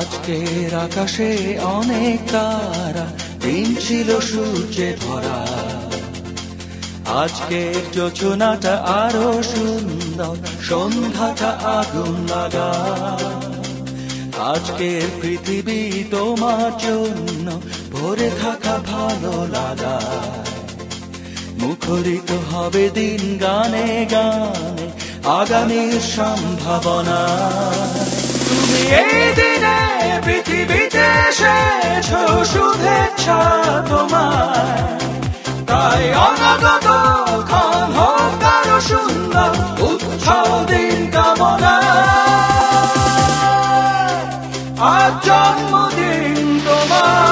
আজকের আকাশে অনেক তারা, দিন ছিল সূর্যে ভরা। আজকের যোজনাটা আরো সুন্দর, সন্ধ্যাটা আগুন লাগা। আজকের পৃথিবী তোমার জন্য ভরে থাকা ভালো লাগা। মুখরিত হবে দিন গানে গানে, আগামীর সম্ভাবনা। তুমি এই দিনে পৃথিবীতে এসেছো, শুভেচ্ছা তোমার। তাই অনাগত ক্ষণ হোক আরো সুন্দর, উৎসব দিন কামনা। আজ জন্মদিন তোমার।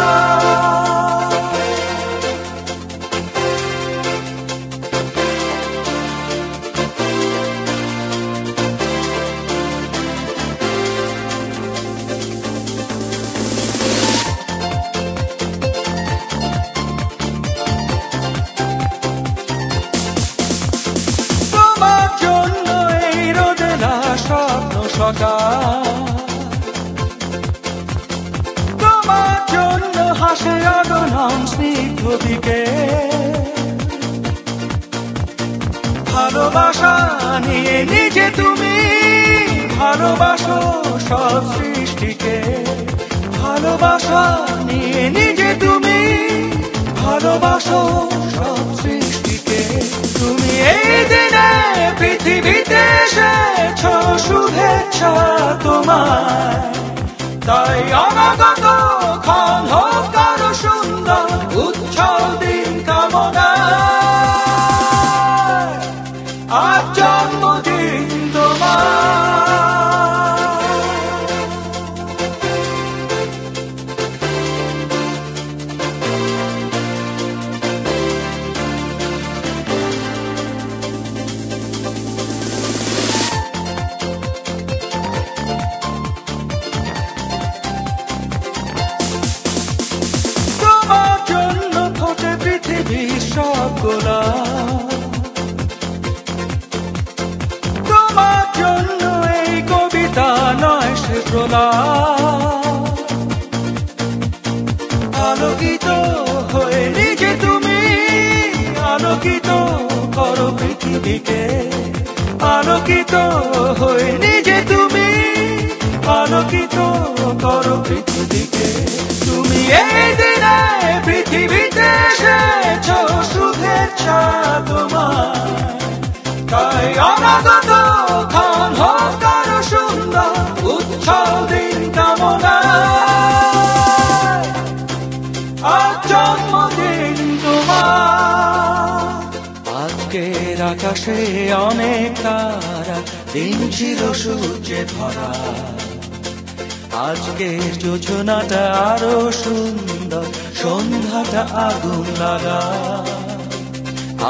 তোমার জন্য হাসে আগনম স্নিগ্ধ দিকে। ভালোবাসা নিয়ে নিজে তুমি ভালোবাসো সব সৃষ্টিকে। ভালোবাসা নিয়ে নিজে তুমি ভালোবাসো সব সৃষ্টিকে। তুমি এই দিনে পৃথিবীতে এসেছো, শুভেচ্ছা তোমার। তাই অনাগত ক্ষণ হোক আরো সুন্দর, উৎসব দিন কামনা। আজ জন্মদিন তোমার। তোমার জন্য এই কবিতা নয় সে প্রলাপ। আলোকিত হয়ে নিজে তুমি আলোকিত করো পৃথিবীকে। আলোকিত হয়ে নিজে তুমি আলোকিত করো পৃথিবীকে। তুমি এই দিনে পৃথিবীতে এসেছো, শুভেচ্ছা তোমার। তাই অনাগত ক্ষণ হোক আরো সুন্দর, উৎসব দিন কামনা। আজ জন্মদিন তোমার। আজকের আকাশে অনেক তারা, দিন ছিল সূর্যে ভরা। আজকের যোজনাটা আরো সুন্দর, সন্ধ্যাটা আগুন লাগা।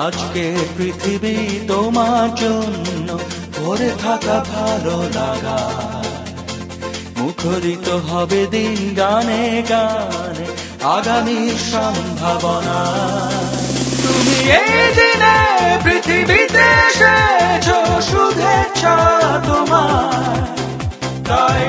আজকের পৃথিবী তোমার জন্য ভরে থাকা ভালো লাগা। মুখরিত হবে দিন গানে গানে, আগামীর সম্ভাবনা। তুমি এই দিনে পৃথিবীতে এসেছো, শুভেচ্ছা তোমার। তাই